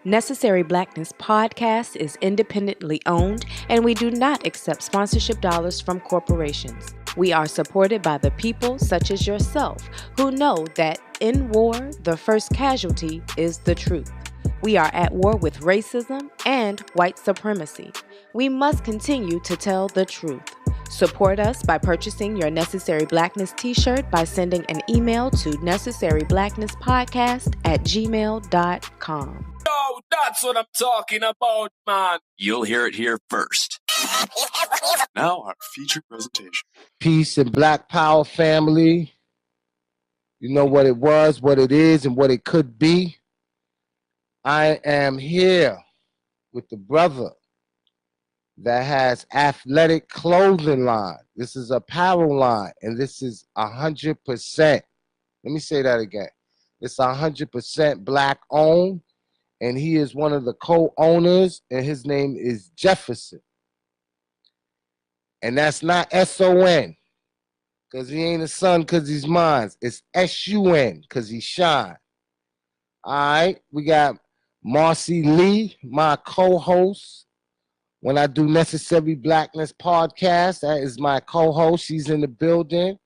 Necessary Blackness podcast is independently owned, and we do not accept sponsorship dollars from corporations. We are supported by the people such as yourself who know that in war, the first casualty is the truth. We are at war with racism and white supremacy. We must continue to tell the truth. Support us by purchasing your Necessary Blackness t-shirt by sending an email to necessaryblacknesspodcast@gmail.com. Oh, that's what I'm talking about, man. You'll hear it here first. Now, our feature presentation. Peace and Black Power family. You know what it was, what it is, and what it could be. I am here with the brother that has athletic clothing line. This is apparel line, and this is 100%. Let me say that again. It's 100% Black owned, and he is one of the co-owners, and his name is Jefferson. And that's not S-O-N, because he ain't a son because he's mine. It's S-U-N, because he shine. All right, we got Marcy Lee, my co-host. When I do Necessary Blackness podcast, that is my co-host. She's in the building.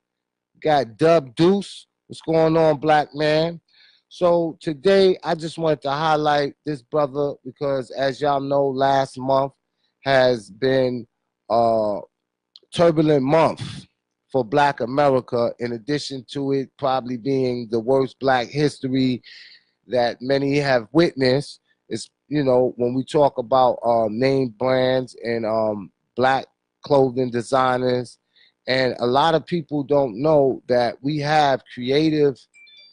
Got Dub Deuce. What's going on, Black man? So today, I just wanted to highlight this brother because, as y'all know, last month has been a turbulent month for Black America, in addition to it probably being the worst Black history that many have witnessed. It's, you know, when we talk about name brands and Black clothing designers, and a lot of people don't know that we have creative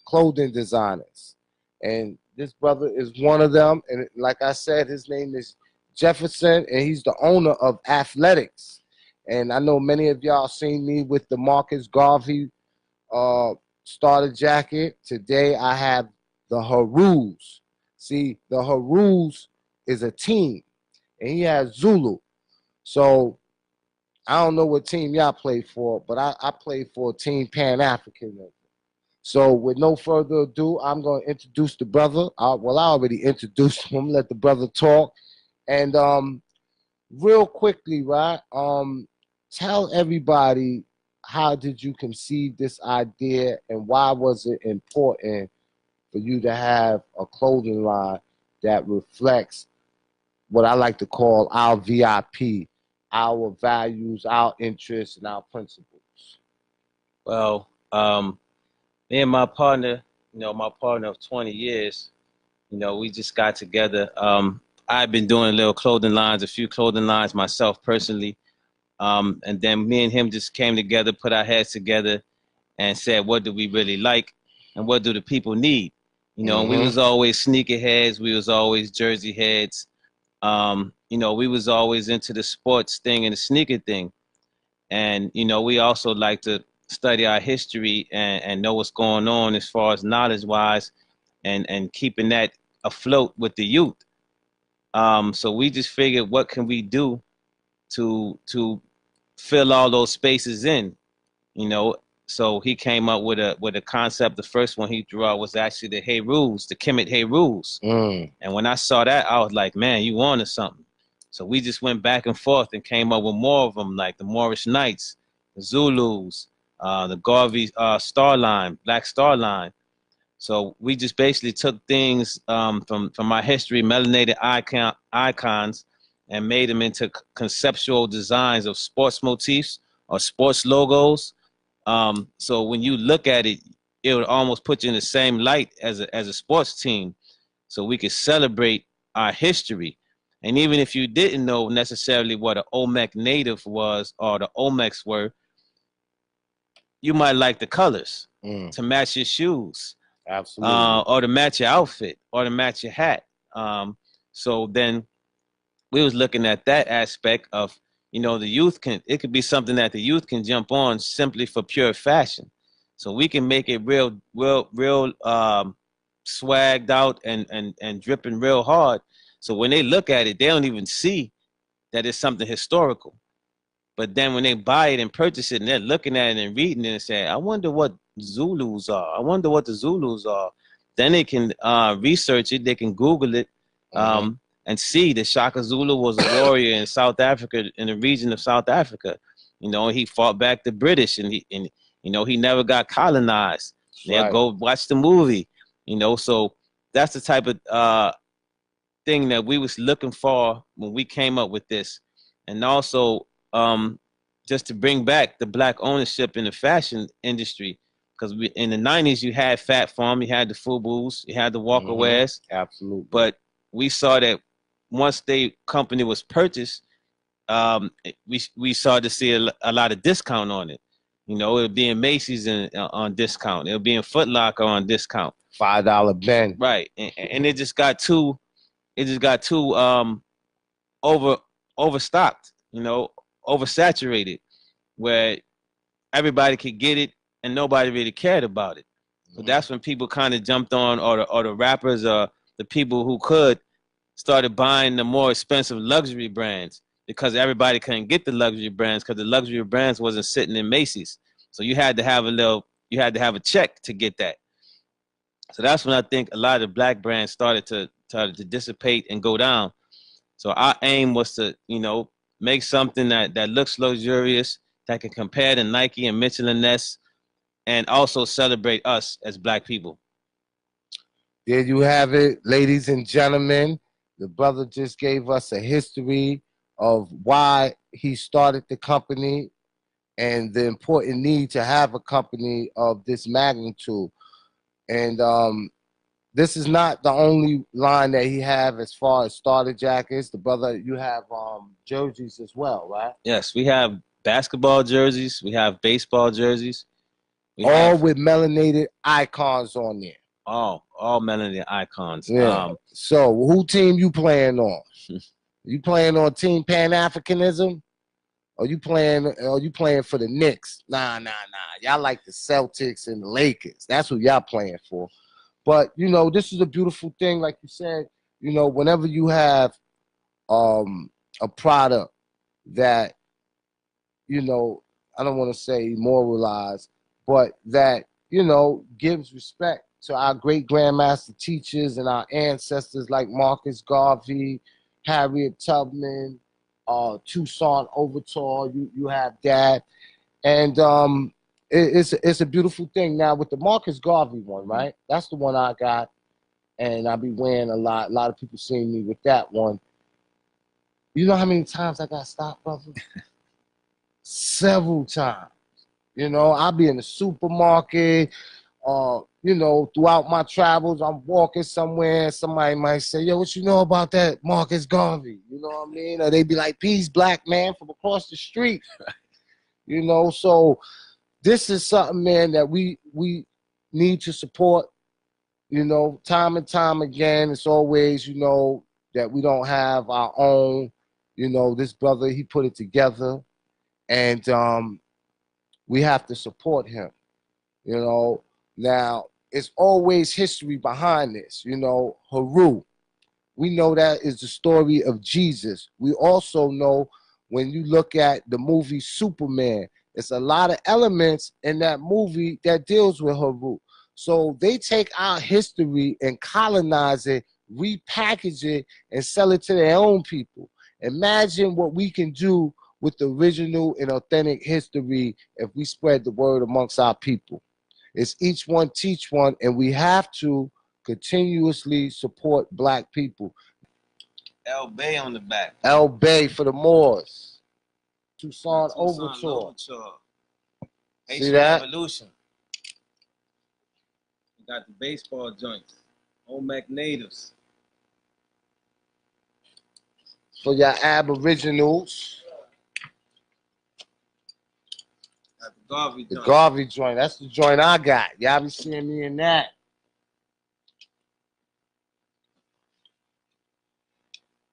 clothing designers, and this brother is one of them. And like I said, his name is Jefferson, and he's the owner of Athletics. And I know many of y'all seen me with the Marcus Garvey starter jacket. Today I have the Harus. See, the Harus is a team, and he has Zulu. So I don't know what team y'all play for, but I play for Team Pan-African. So with no further ado, I'm going to introduce the brother. Well, I already introduced him. I'm going to let the brother talk. And real quickly, right, tell everybody, how did you conceive this idea, and why was it important for you to have a clothing line that reflects what I like to call our VIP, our values, our interests, and our principles? Well, me and my partner, my partner of 20 years, we just got together. I've been doing little clothing lines, a few clothing lines myself personally. And then me and him just came together, put our heads together, and said, what do we really like, and what do the people need? And we was always sneakerheads. We was always jersey heads. We was always into the sports thing and the sneaker thing. And, we also like to study our history and know what's going on as far as knowledge-wise, and keeping that afloat with the youth. So we just figured, what can we do to fill all those spaces in, So he came up with a concept. The first one he drew out was actually the Hey Rules, the Kemet Hey Rules. And when I saw that, I was like, man, you on to something. So we just went back and forth and came up with more of them, like the Moorish Knights, the Zulus, the Garvey Star Line, Black Star Line. So we just basically took things from our history, melanated icons, and made them into conceptual designs of sports motifs or sports logos. So when you look at it, it would almost put you in the same light as a sports team. So we could celebrate our history. And even if you didn't know necessarily what an Olmec native was or the Olmecs were, you might like the colors to match your shoes. Absolutely. Or to match your outfit, or to match your hat. So then we was looking at that aspect of, the youth it could be something that the youth can jump on simply for pure fashion. So we can make it real swagged out and dripping real hard. So when they look at it, they don't even see that it's something historical. But then when they buy it and purchase it, and they're looking at it and reading it and saying, I wonder what Zulus are. I wonder what the Zulus are. Then they can research it. They can Google it. And see that Shaka Zulu was a warrior in South Africa, in the region of South Africa. You know, he fought back the British, and you know, he never got colonized. Now go watch the movie. You know, so that's the type of thing that we was looking for when we came up with this. And also just to bring back the black ownership in the fashion industry, because in the 90s you had Fat Farm, you had the Fubus, you had the Walker Wares. Absolutely. But we saw that once the company was purchased, we started to see a lot of discount on it. You know, it would be in Macy's on discount. It would be in Foot Locker on discount. $5 Ben. Right. And it just got too overstocked, you know, oversaturated, where everybody could get it and nobody really cared about it. So that's when people kind of jumped on, or the rappers, or the people who could, started buying the more expensive luxury brands, because everybody couldn't get the luxury brands, because the luxury brands wasn't sitting in Macy's. So you had to have a check to get that. So that's when I think a lot of the black brands started to dissipate and go down. So our aim was to, you know, make something that looks luxurious, that can compare to Nike and Mitchell and Ness, and also celebrate us as black people. There you have it, ladies and gentlemen. The brother just gave us a history of why he started the company and the important need to have a company of this magnitude. And this is not the only line that he have as far as starter jackets. The brother, you have jerseys as well, right? Yes, we have basketball jerseys. We have baseball jerseys. All with melanated icons on there. All melanated icons. Yeah. So who team you playing on? You playing on Team Pan-Africanism? Or you playing for the Knicks? Nah. Y'all like the Celtics and the Lakers. That's who y'all playing for. But, you know, this is a beautiful thing. Like you said, you know, whenever you have a product that, you know, I don't want to say moralized, but that, you know, gives respect to our great grandmaster teachers and our ancestors like Marcus Garvey, Harriet Tubman, Toussaint Overtor, you have that. And it's a beautiful thing. Now with the Marcus Garvey one, right? That's the one I got, and I be wearing a lot. A lot of people seeing me with that one. You know how many times I got stopped, brother? Several times. You know, I'll be in the supermarket, you know, throughout my travels, I'm walking somewhere, somebody might say, yo, what you know about that Marcus Garvey? You know what I mean? Or they be like, peace, black man, from across the street. You know, so this is something, man, that we need to support, you know, time and time again. It's always, you know, that we don't have our own, you know, this brother, he put it together, and we have to support him, you know. Now, it's always history behind this, you know. Haru, we know that is the story of Jesus. We also know when you look at the movie Superman, it's a lot of elements in that movie that deals with Haru. So they take our history and colonize it, repackage it, and sell it to their own people. Imagine what we can do with the original and authentic history if we spread the word amongst our people. It's each one teach one, and we have to continuously support black people. El Bay on the back. El Bay for the Moors. Toussaint Overture. See that? Revolution. We got the baseball joints. Omac natives. For your aboriginals. The Garvey joint. That's the joint I got. Y'all be seeing me in that.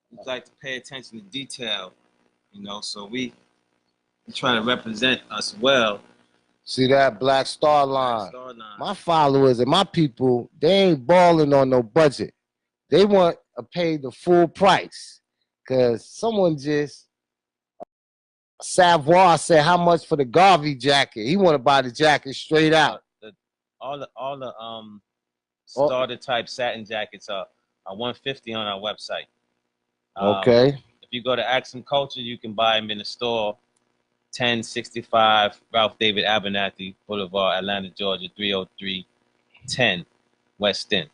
We like to pay attention to detail, you know, so we try to represent us well. See that Black Star Line? My followers and my people, they ain't balling on no budget. They want to pay the full price. Because someone just, Savoir said, how much for the Garvey jacket? He want to buy the jacket straight out. All the starter type satin jackets are $150 on our website. Okay. If you go to Axum Culture, you can buy them in the store. 1065 Ralph David Abernathy Boulevard, Atlanta, Georgia, 30310 West End.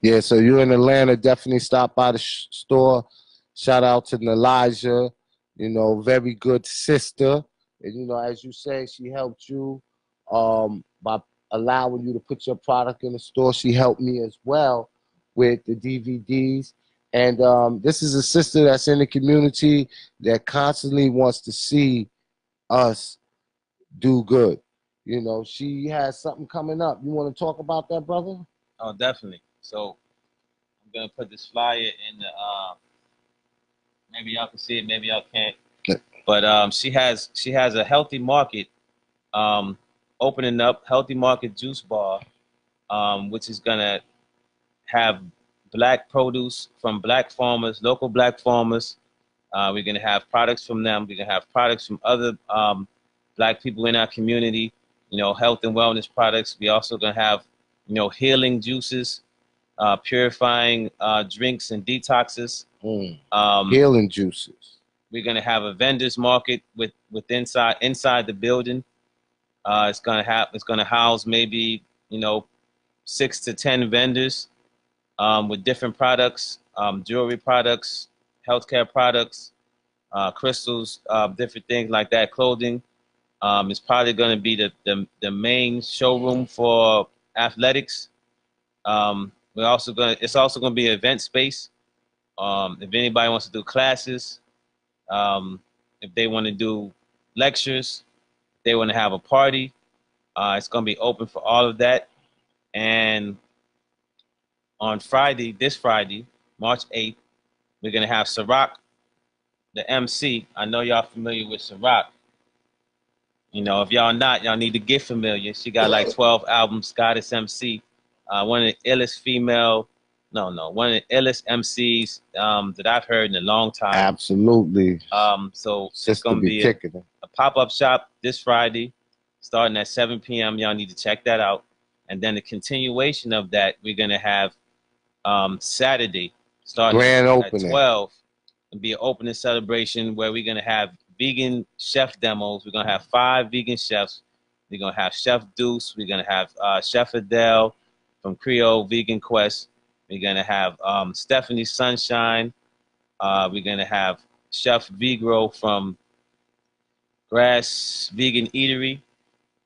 Yeah, so you're in Atlanta, definitely stop by the store. Shout out to Nelijah, very good sister. And, as you say, she helped you by allowing you to put your product in the store. She helped me as well with the DVDs. And this is a sister that's in the community that constantly wants to see us do good. She has something coming up. You want to talk about that, brother? Oh, definitely. So I'm gonna put this flyer in the. Maybe y'all can see it. Maybe y'all can't. But she has a healthy market, opening up healthy market juice bar, which is gonna have black produce from black farmers, local black farmers. We're gonna have products from them. We're gonna have products from other black people in our community. Health and wellness products. We also gonna have healing juices, purifying drinks and detoxes. Healing juices. We're gonna have a vendors market with inside the building. It's gonna house maybe 6 to 10 vendors with different products, jewelry products, healthcare products, crystals, different things like that, clothing. It's probably going to be the main showroom for athletics. It's also going to be an event space. If anybody wants to do classes, if they want to do lectures, if they want to have a party, it's going to be open for all of that. And on this Friday, March 8th, we're going to have Ciroc, the MC. I know y'all familiar with Ciroc. If y'all not, y'all need to get familiar. She got like 12 albums, Goddess MC. One of the illest one of the illest MCs that I've heard in a long time. Absolutely. So it's going to be a pop-up shop this Friday, starting at 7 p.m. Y'all need to check that out. And then the continuation of that, we're going to have Saturday, starting at 12. It'll be an opening celebration where we're going to have vegan chef demos. We're going to have 5 vegan chefs. We're going to have Chef Deuce. We're going to have Chef Adele from Creole Vegan Quest. We're going to have Stephanie Sunshine. We're going to have Chef Vigro from Grass Vegan Eatery.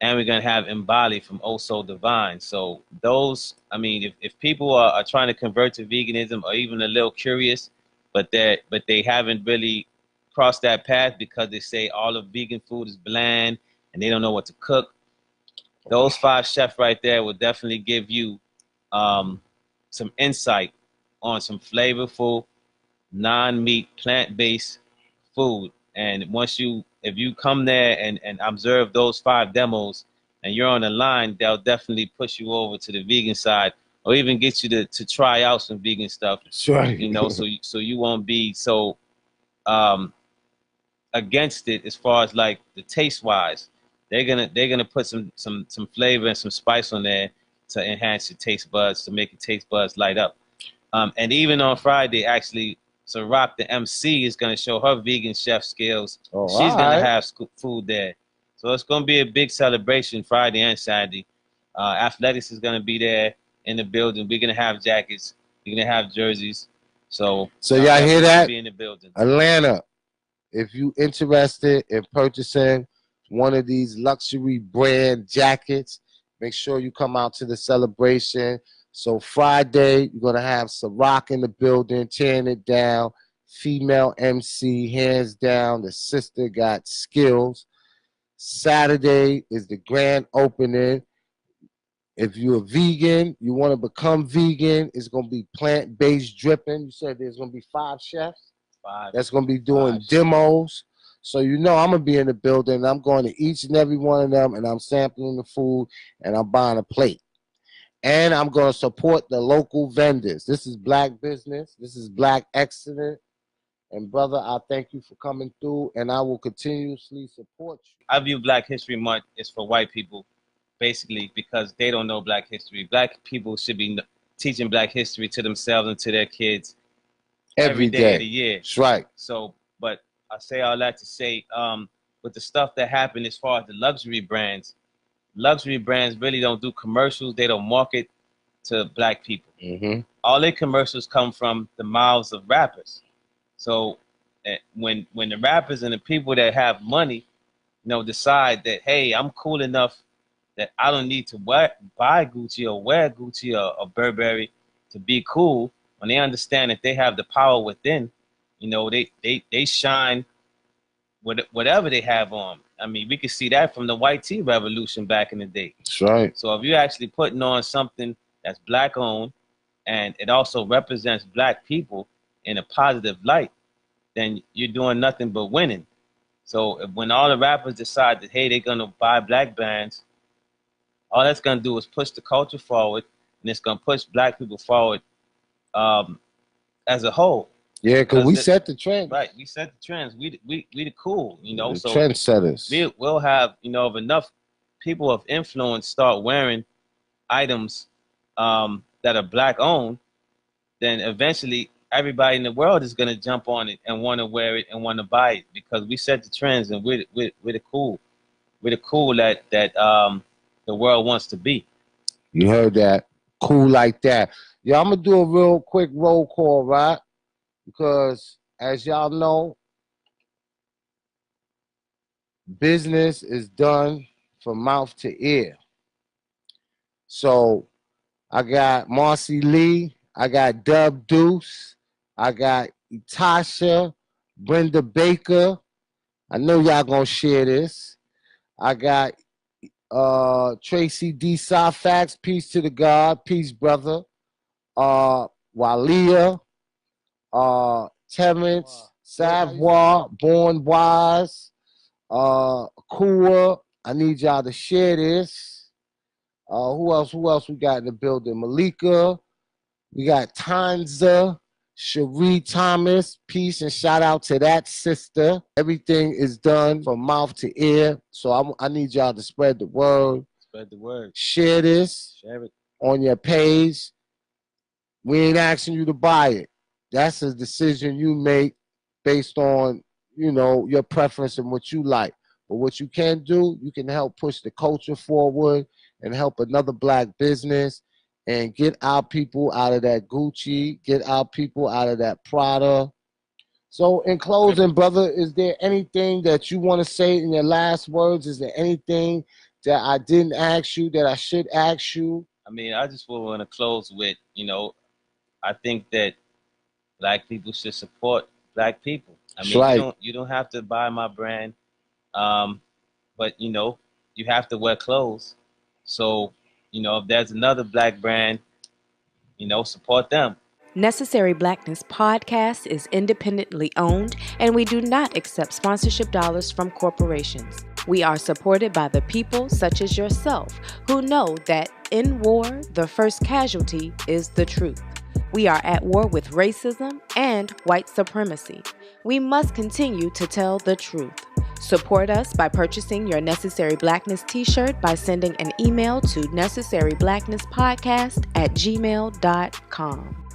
And we're going to have Mbali from Oh So Divine. So those, if people are trying to convert to veganism or even a little curious, but they haven't really crossed that path because they say all of vegan food is bland and they don't know what to cook, those 5 chefs right there will definitely give you some insight on some flavorful, non-meat, plant-based food. And if you come there and observe those 5 demos and you're on the line, they'll definitely push you over to the vegan side or even get you to try out some vegan stuff. Sure. So you won't be so against it as far as like the taste wise. They're gonna put some flavor and some spice on there to enhance your taste buds, to make your taste buds light up. And even on Friday, actually, Ciroc, the MC, is going to show her vegan chef skills. She's going to have food there. So it's going to be a big celebration Friday and Saturday. Athletics is going to be there in the building. We're going to have jackets. We're going to have jerseys. So y'all hear that? Be in the building. Atlanta, if you interested in purchasing one of these luxury brand jackets, make sure you come out to the celebration. So Friday, you're going to have Ciroc in the building, tearing it down. Female MC, hands down. The sister got skills. Saturday is the grand opening. If you're a vegan, you want to become vegan, it's going to be plant-based dripping. You said there's going to be 5 chefs? 5. That's going to be doing demos. So I'm going to be in the building. I'm going to each and every one of them, and I'm sampling the food, and I'm buying a plate. And I'm going to support the local vendors. This is black business. This is black excellence. And, brother, I thank you for coming through, and I will continuously support you. I view Black History Month is for white people, basically, because they don't know Black history. Black people should be teaching Black history to themselves and to their kids every day day of the year. That's right. So, but I say all that to say, with the stuff that happened as far as the luxury brands really don't do commercials. They don't market to Black people. Mm-hmm. All their commercials come from the mouths of rappers. So when the rappers and the people that have money, decide that, hey, I'm cool enough that I don't need to buy Gucci or wear Gucci or Burberry to be cool, when they understand that they have the power within, they shine whatever they have on. I mean, we could see that from the white tea revolution back in the day. That's right. So if you're actually putting on something that's Black owned and it also represents Black people in a positive light, then you're doing nothing but winning. So when all the rappers decide that, hey, they're going to buy Black brands, all that's going to do is push the culture forward, and it's going to push Black people forward as a whole. Yeah, because we set the trend. Right, we set the trends. We the cool, The so trendsetters. We'll have, if enough people of influence start wearing items that are Black owned, then eventually everybody in the world is going to jump on it and want to wear it and want to buy it, because we set the trends and we're the cool. We're the cool that the world wants to be. You heard that? Cool like that. Yeah, I'm going to do a real quick roll call, right? Because as y'all know, business is done from mouth to ear. So I got Marcy Lee, I got Dub Deuce, I got Tasha, Brenda Baker. I know y'all gonna share this. I got Tracy D. Safax, peace to the God, peace, brother. Walia, Terrence, Savoir, Born Wise, Kua. I need y'all to share this. Who else we got in the building? Malika. We got Tanza, Cherie Thomas. Peace and shout out to that sister. Everything is done from mouth to ear. So I need y'all to spread the word. Spread the word. Share this. Share it on your page. We ain't asking you to buy it. That's a decision you make based on, your preference and what you like. But what you can do, you can help push the culture forward and help another Black business and get our people out of that Gucci, get our people out of that Prada. So in closing, brother, is there anything that you want to say in your last words? Is there anything that I didn't ask you that I should ask you? I mean, I just want to close with, I think that Black people should support Black people. I mean, right. You don't have to buy my brand, but you have to wear clothes. So, if there's another Black brand, support them. Necessary Blackness podcast is independently owned, and we do not accept sponsorship dollars from corporations. We are supported by the people such as yourself who know that in war, the first casualty is the truth. We are at war with racism and white supremacy. We must continue to tell the truth. Support us by purchasing your Necessary Blackness t-shirt by sending an email to necessaryblacknesspodcast@gmail.com.